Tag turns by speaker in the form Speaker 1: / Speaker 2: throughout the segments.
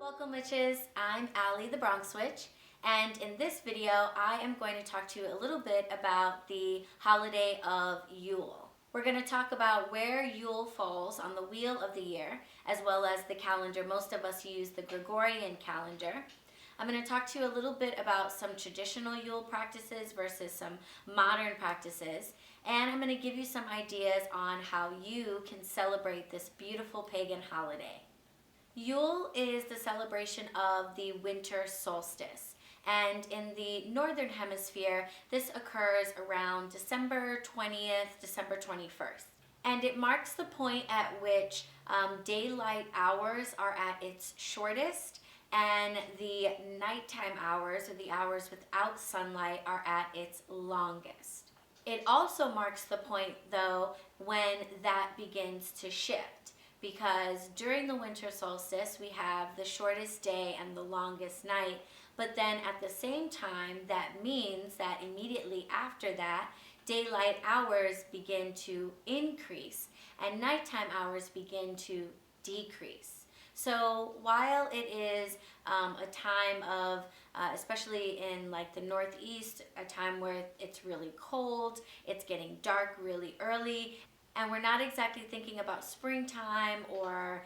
Speaker 1: Welcome witches, I'm Allie the Bronx Witch, and in this video I am going to talk to you a little bit about the holiday of Yule. We're going to talk about where Yule falls on the wheel of the year, as well as the calendar. Most of us use the Gregorian calendar. I'm going to talk to you a little bit about some traditional Yule practices versus some modern practices, and I'm going to give you some ideas on how you can celebrate this beautiful pagan holiday. Yule is the celebration of the winter solstice, and in the northern hemisphere this occurs around December 20th, December 21st. And it marks the point at which daylight hours are at its shortest and the nighttime hours, or the hours without sunlight, are at its longest. It also marks the point, though, when that begins to shift, because during the winter solstice we have the shortest day and the longest night, but then at the same time that means that immediately after that daylight hours begin to increase and nighttime hours begin to decrease. So while it is a time of, especially in like the Northeast, a time where it's really cold, it's getting dark really early, and we're not exactly thinking about springtime or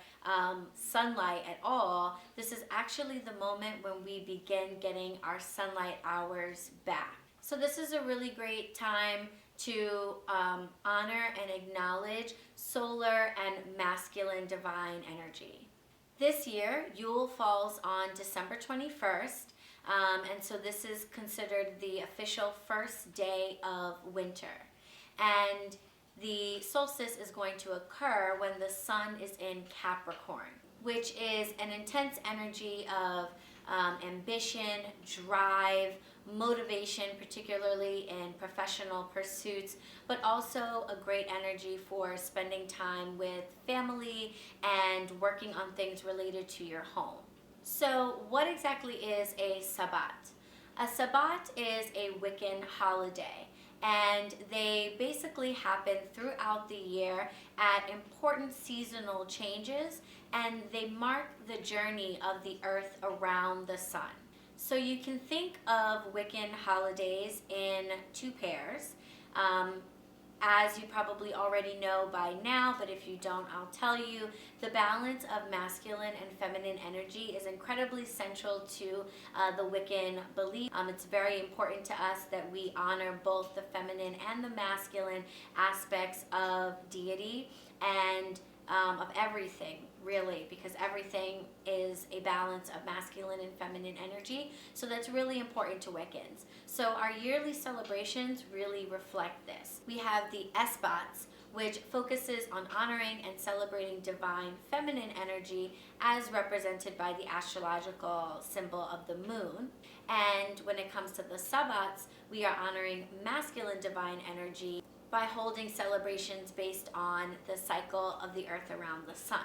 Speaker 1: sunlight at all, this is actually the moment when we begin getting our sunlight hours back. So this is a really great time to honor and acknowledge solar and masculine divine energy. This year, Yule falls on December 21st, and so this is considered the official first day of winter. And the solstice is going to occur when the sun is in Capricorn, which is an intense energy of ambition, drive, motivation, particularly in professional pursuits, but also a great energy for spending time with family and working on things related to your home. So what exactly is a Sabbat? A Sabbat is a Wiccan holiday, and they basically happen throughout the year at important seasonal changes, and they mark the journey of the earth around the sun. So you can think of Wiccan holidays in two pairs. As you probably already know by now, but if you don't, I'll tell you, the balance of masculine and feminine energy is incredibly central to the Wiccan belief. It's very important to us that we honor both the feminine and the masculine aspects of deity and of everything, really, because everything is a balance of masculine and feminine energy. So that's really important to Wiccans. So our yearly celebrations really reflect this. We have the Sabbats, which focuses on honoring and celebrating divine feminine energy as represented by the astrological symbol of the moon. And when it comes to the Sabbats, we are honoring masculine divine energy by holding celebrations based on the cycle of the earth around the sun.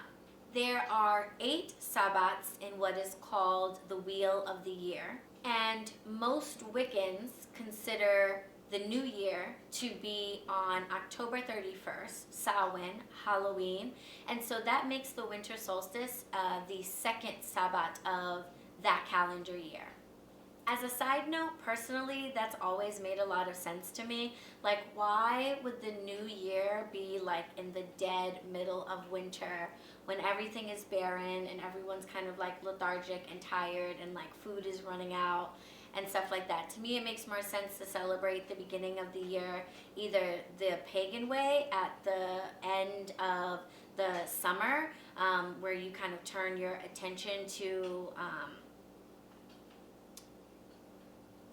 Speaker 1: There are 8 Sabbats in what is called the Wheel of the Year, and most Wiccans consider the new year to be on October 31st, Samhain, Halloween, and so that makes the winter solstice the second Sabbat of that calendar year. As a side note, personally, that's always made a lot of sense to me. Like, why would the new year be like in the dead middle of winter when everything is barren and everyone's kind of like lethargic and tired and like food is running out and stuff like that? To me, it makes more sense to celebrate the beginning of the year either the pagan way at the end of the summer, where you kind of turn your attention to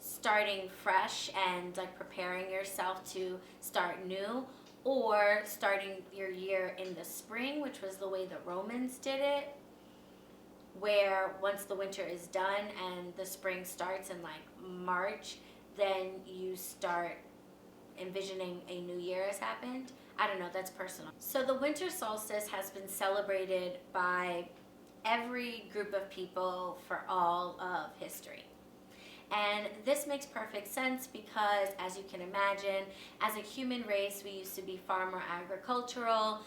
Speaker 1: starting fresh and like preparing yourself to start new, or starting your year in the spring, which was the way the Romans did it, where once the winter is done and the spring starts in like March, then you start envisioning a new year has happened. I don't know, that's personal. So the winter solstice has been celebrated by every group of people for all of history. And this makes perfect sense because, as you can imagine, as a human race, we used to be far more agricultural,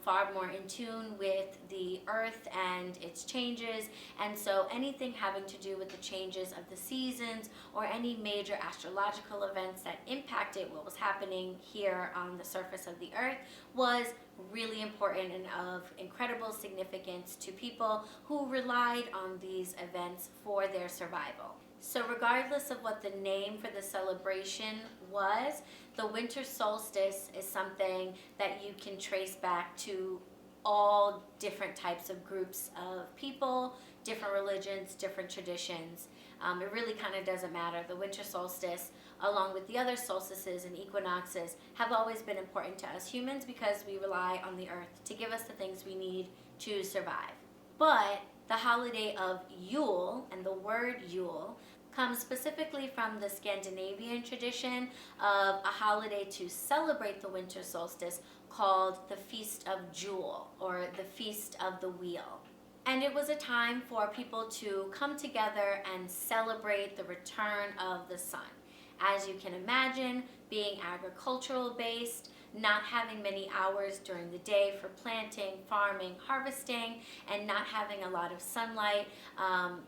Speaker 1: far more in tune with the earth and its changes. And so anything having to do with the changes of the seasons or any major astrological events that impacted what was happening here on the surface of the earth was really important and of incredible significance to people who relied on these events for their survival. So regardless of what the name for the celebration was, the winter solstice is something that you can trace back to all different types of groups of people, different religions, different traditions. It really kind of doesn't matter. The winter solstice, along with the other solstices and equinoxes, have always been important to us humans because we rely on the earth to give us the things we need to survive. But the holiday of Yule, and the word Yule, comes specifically from the Scandinavian tradition of a holiday to celebrate the winter solstice called the Feast of Jule, or the Feast of the Wheel. And it was a time for people to come together and celebrate the return of the sun. As you can imagine, being agricultural based, not having many hours during the day for planting, farming, harvesting, and not having a lot of sunlight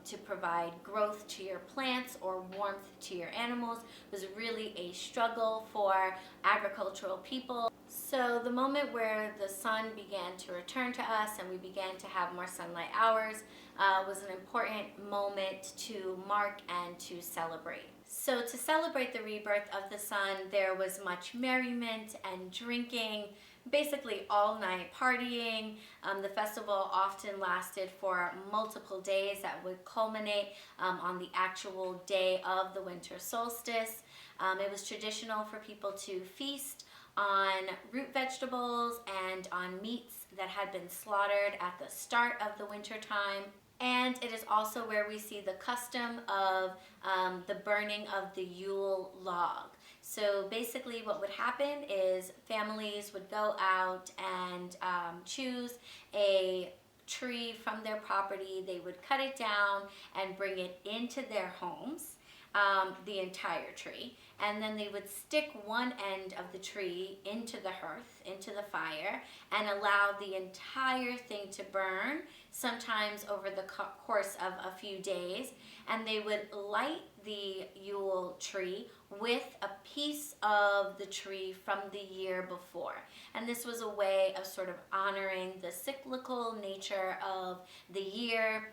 Speaker 1: to provide growth to your plants or warmth to your animals was really a struggle for agricultural people. So the moment where the sun began to return to us and we began to have more sunlight hours was an important moment to mark and to celebrate. So to celebrate the rebirth of the sun, there was much merriment and drinking, basically all night partying. The festival often lasted for multiple days that would culminate on the actual day of the winter solstice. It was traditional for people to feast on root vegetables and on meats that had been slaughtered at the start of the winter time. And it is also where we see the custom of the burning of the Yule log. So basically what would happen is families would go out and choose a tree from their property. They would cut it down and bring it into their homes, the entire tree. And then they would stick one end of the tree into the hearth, into the fire, and allow the entire thing to burn, sometimes over the course of a few days. And they would light the Yule tree with a piece of the tree from the year before. And this was a way of sort of honoring the cyclical nature of the year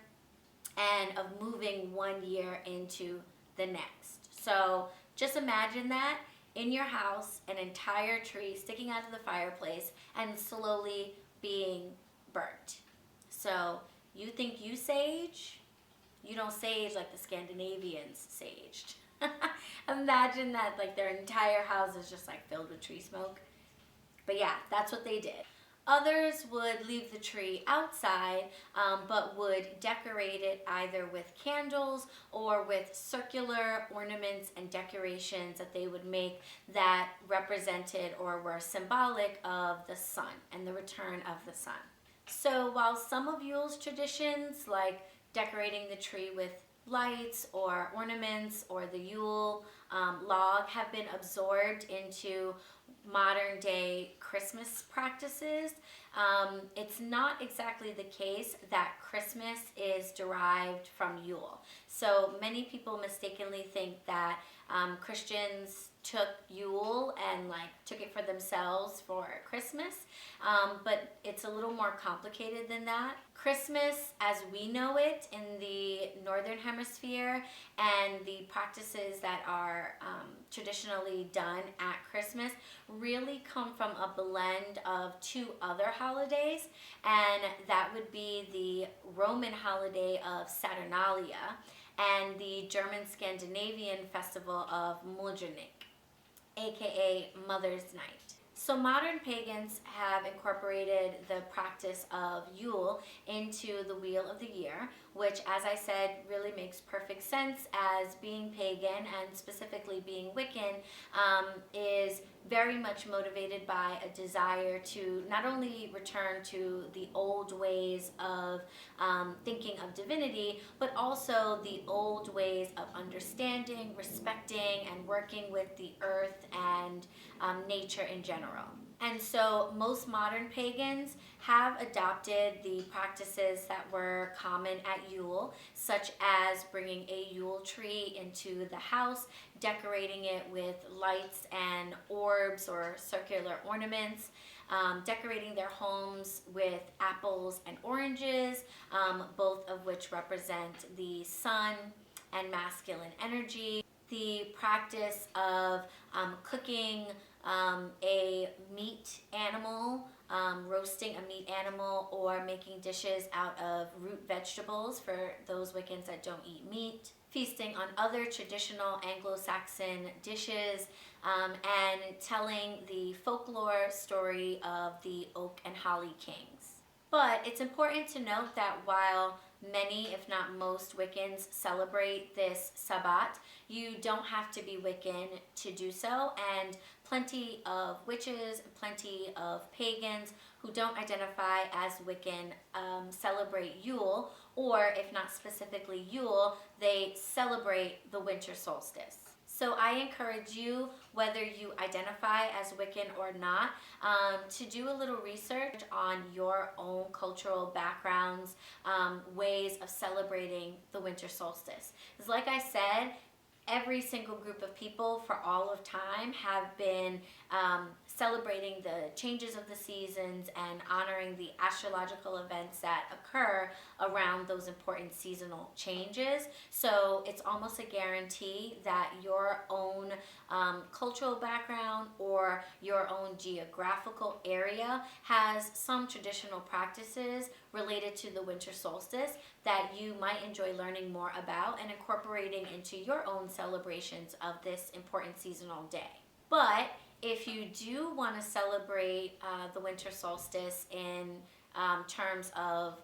Speaker 1: and of moving one year into the next. So just imagine that in your house, an entire tree sticking out of the fireplace and slowly being burnt. So you think you sage? You don't sage like the Scandinavians saged. Imagine that, like their entire house is just like filled with tree smoke. But yeah, that's what they did. Others would leave the tree outside, but would decorate it either with candles or with circular ornaments and decorations that they would make that represented or were symbolic of the sun and the return of the sun. So while some of Yule's traditions, like decorating the tree with lights or ornaments or the Yule log, have been absorbed into modern day Christmas practices, it's not exactly the case that Christmas is derived from Yule. So many people mistakenly think that Christians took Yule and took it for themselves for Christmas, but it's a little more complicated than that. Christmas as we know it in the Northern Hemisphere and the practices that are traditionally done at Christmas really come from a blend of two other holidays, and that would be the Roman holiday of Saturnalia and the German Scandinavian festival of Mudrnik, aka Mother's Night. So modern pagans have incorporated the practice of Yule into the wheel of the year, which, as I said, really makes perfect sense, as being pagan and specifically being Wiccan is very much motivated by a desire to not only return to the old ways of thinking of divinity, but also the old ways of understanding, respecting, and working with the earth and nature in general. And so most modern pagans have adopted the practices that were common at Yule, such as bringing a Yule tree into the house, decorating it with lights and orbs or circular ornaments, decorating their homes with apples and oranges, both of which represent the sun and masculine energy. The practice of cooking a meat animal, roasting a meat animal, or making dishes out of root vegetables for those Wiccans that don't eat meat, feasting on other traditional Anglo-Saxon dishes, and telling the folklore story of the Oak and Holly Kings. But it's important to note that while many, if not most, Wiccans celebrate this Sabbat, you don't have to be Wiccan to do so, and plenty of witches, plenty of pagans who don't identify as Wiccan celebrate Yule, or if not specifically Yule, they celebrate the winter solstice. So I encourage you, whether you identify as Wiccan or not, to do a little research on your own cultural backgrounds, ways of celebrating the winter solstice. Because like I said, every single group of people for all of time have been celebrating the changes of the seasons and honoring the astrological events that occur around those important seasonal changes. So it's almost a guarantee that your own cultural background or your own geographical area has some traditional practices related to the winter solstice that you might enjoy learning more about and incorporating into your own celebrations of this important seasonal day. But if you do want to celebrate the winter solstice in terms of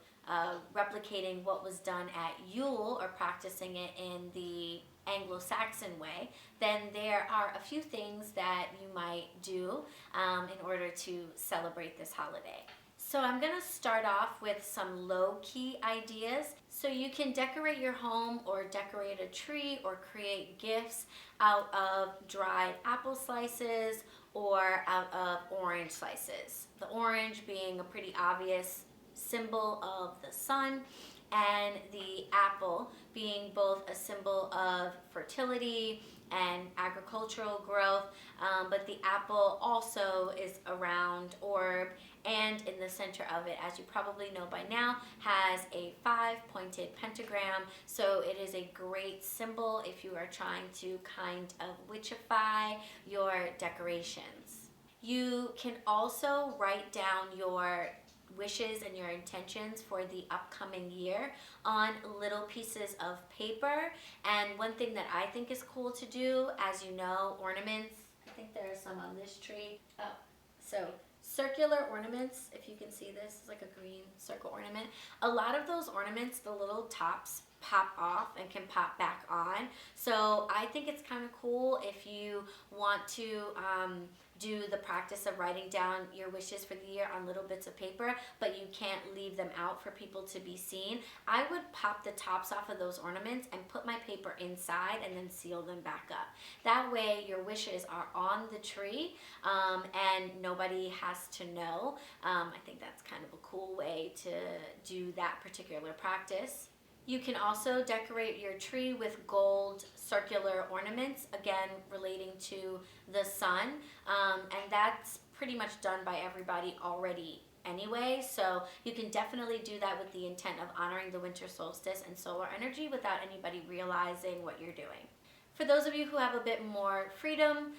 Speaker 1: replicating what was done at Yule or practicing it in the Anglo-Saxon way, then there are a few things that you might do in order to celebrate this holiday. So I'm going to start off with some low-key ideas. So you can decorate your home or decorate a tree or create gifts out of dried apple slices or out of orange slices. The orange being a pretty obvious symbol of the sun, and the apple being both a symbol of fertility and agricultural growth, but the apple also is a round orb, and in the center of it, as you probably know by now, has a 5-pointed pentagram. So it is a great symbol if you are trying to kind of witchify your decorations. You can also write down your wishes and your intentions for the upcoming year on little pieces of paper. And one thing that I think is cool to do, as you know, ornaments. I think there are some on this tree. Oh, so circular ornaments, if you can see this, it's like a green circle ornament. A lot of those ornaments, the little tops pop off and can pop back on. So I think it's kind of cool if you want to do the practice of writing down your wishes for the year on little bits of paper, but you can't leave them out for people to be seen. I would pop the tops off of those ornaments and put my paper inside and then seal them back up. That way your wishes are on the tree and nobody has to know. I think that's kind of a cool way to do that particular practice. You can also decorate your tree with gold circular ornaments, again relating to the sun, and that's pretty much done by everybody already anyway, so you can definitely do that with the intent of honoring the winter solstice and solar energy without anybody realizing what you're doing. For those of you who have a bit more freedom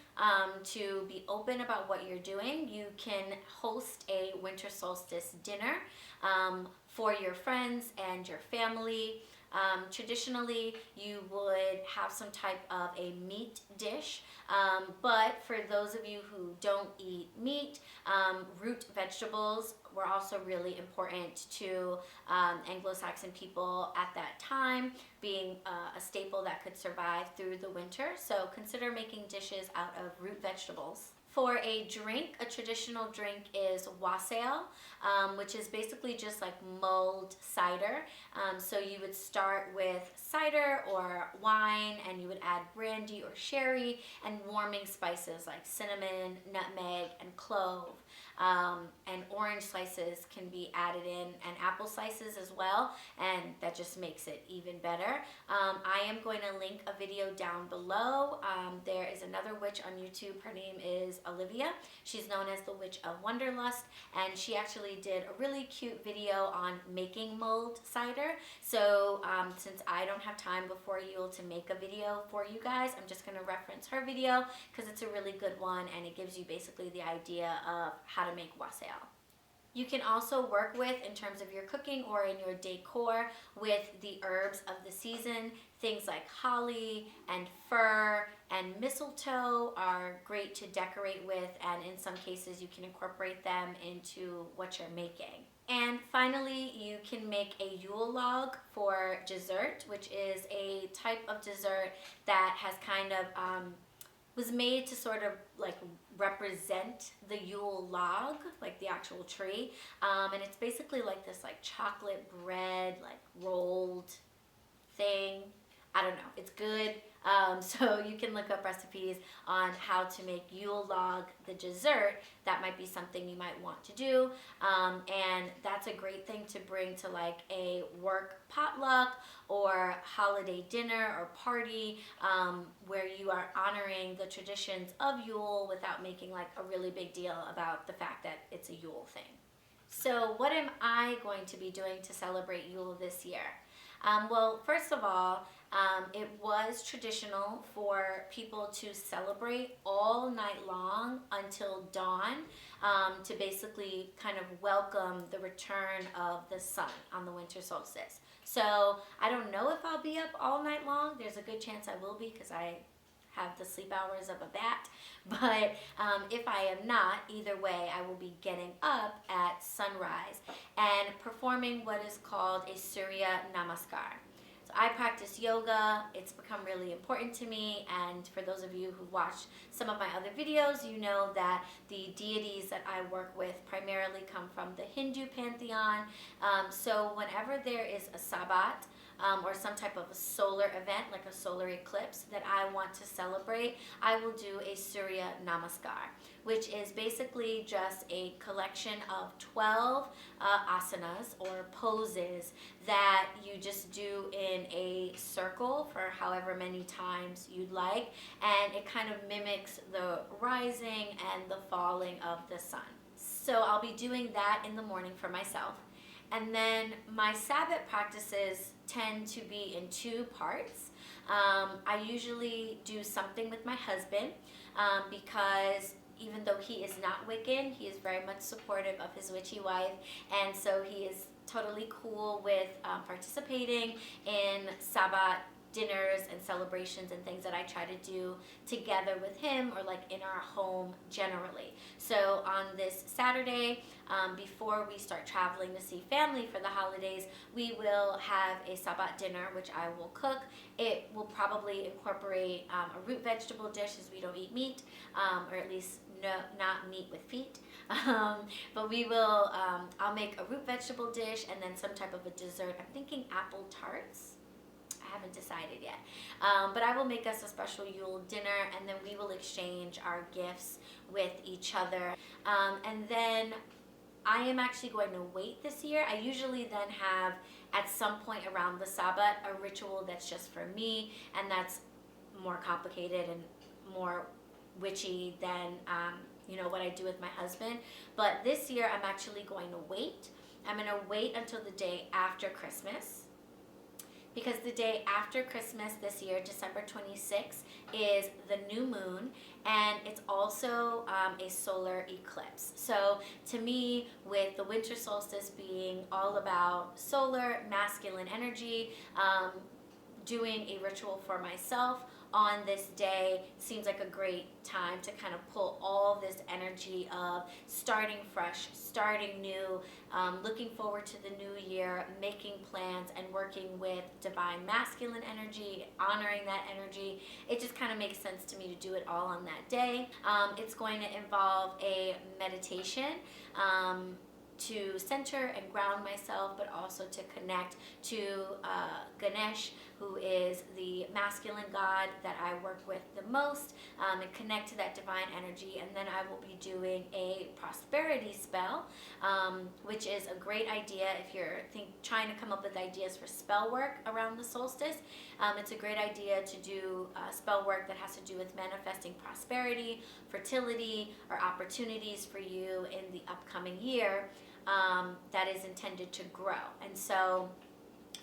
Speaker 1: to be open about what you're doing, you can host a winter solstice dinner for your friends and your family. Traditionally, you would have some type of a meat dish, but for those of you who don't eat meat, root vegetables were also really important to Anglo-Saxon people at that time, being a staple that could survive through the winter. So consider making dishes out of root vegetables. For a drink, a traditional drink is wassail, which is basically just like mulled cider. So you would start with cider or wine, and you would add brandy or sherry and warming spices like cinnamon, nutmeg, and clove. And orange slices can be added in, and apple slices as well, and that just makes it even better. I am going to link a video down below. There is another witch on YouTube. Her name is Olivia. She's known as the Witch of Wonderlust, and she actually did a really cute video on making mulled cider. So since I don't have time before Yule to make a video for you guys, I'm just going to reference her video because it's a really good one, and it gives you basically the idea of how to make wassail. You can also work with, in terms of your cooking or in your decor, with the herbs of the season. Things like holly and fir and mistletoe are great to decorate with, and in some cases you can incorporate them into what you're making. And finally, you can make a Yule log for dessert, which is a type of dessert that has kind of was made to sort of like represent the Yule log, like the actual tree. And it's basically like this like chocolate bread, like rolled thing. I don't know, it's good. So you can look up recipes on how to make Yule log the dessert. That might be something you might want to do. And that's a great thing to bring to like a work potluck or holiday dinner or party, where you are honoring the traditions of Yule without making like a really big deal about the fact that it's a Yule thing. So what am I going to be doing to celebrate Yule this year? Well, first of all, it was traditional for people to celebrate all night long until dawn, to basically kind of welcome the return of the sun on the winter solstice. So I don't know if I'll be up all night long. There's a good chance I will be because I have the sleep hours of a bat. But if I am not, either way, I will be getting up at sunrise and performing what is called a Surya Namaskar. So I practice yoga. It's become really important to me, and for those of you who watched some of my other videos, you know that the deities that I work with primarily come from the Hindu pantheon. So whenever there is a Sabbat, or some type of a solar event like a solar eclipse that I want to celebrate, I will do a Surya Namaskar, which is basically just a collection of 12 asanas or poses that you just do in a circle for however many times you'd like, and it kind of mimics the rising and the falling of the sun. So I'll be doing that in the morning for myself. And then my Sabbat practices tend to be in two parts. I usually do something with my husband because even though he is not Wiccan, he is very much supportive of his witchy wife, and so he is totally cool with participating in Sabbat dinners and celebrations and things that I try to do together with him, or like in our home generally. So on this Saturday, before we start traveling to see family for the holidays, we will have a Sabbat dinner, which I will cook. It will probably incorporate a root vegetable dish, as we don't eat meat, or at least not meat with feet. But we will, I'll make a root vegetable dish and then some type of a dessert. I'm thinking apple tarts. I haven't decided yet. But I will make us a special Yule dinner, and then we will exchange our gifts with each other. And then I am actually going to wait this year. I usually then have, at some point around the Sabbat, a ritual that's just for me, and that's more complicated and more witchy than what I do with my husband. But this year I'm actually going to wait. I'm going to wait until the day after Christmas, because the day after Christmas this year, December 26th, is the new moon, and it's also a solar eclipse. So to me, with the winter solstice being all about solar, masculine energy, doing a ritual for myself on this day seems like a great time to kind of pull all this energy of starting fresh, starting new, looking forward to the new year, making plans and working with divine masculine energy, honoring that energy. It just kind of makes sense to me to do it all on that day. It's going to involve a meditation to center and ground myself, but also to connect to Ganesh, who is the masculine god that I work with the most, and connect to that divine energy. And then I will be doing a prosperity spell, which is a great idea if you're trying to come up with ideas for spell work around the solstice. It's a great idea to do spell work that has to do with manifesting prosperity, fertility, or opportunities for you in the upcoming year. That is intended to grow. And so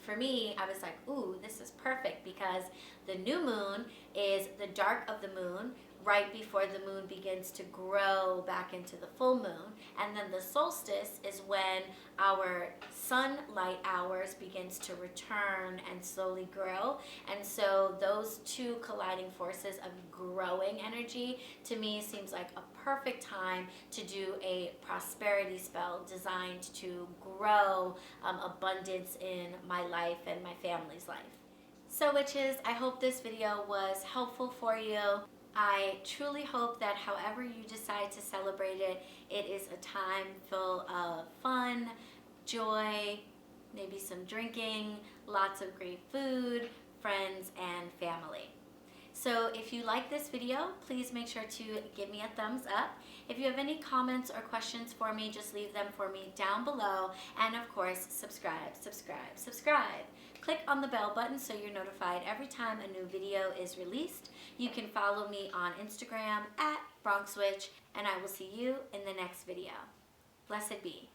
Speaker 1: for me, I was like, ooh, this is perfect, because the new moon is the dark of the moon right before the moon begins to grow back into the full moon. And then the solstice is when our sunlight hours begins to return and slowly grow. And so those two colliding forces of growing energy to me seems like a perfect time to do a prosperity spell designed to grow abundance in my life and my family's life. So witches, I hope this video was helpful for you. I truly hope that however you decide to celebrate it, it is a time full of fun, joy, maybe some drinking, lots of great food, friends, and family. So if you like this video, please make sure to give me a thumbs up. If you have any comments or questions for me, just leave them for me down below. And of course, subscribe, subscribe, subscribe. Click on the bell button so you're notified every time a new video is released. You can follow me on Instagram @BronxWitch, and I will see you in the next video. Blessed be.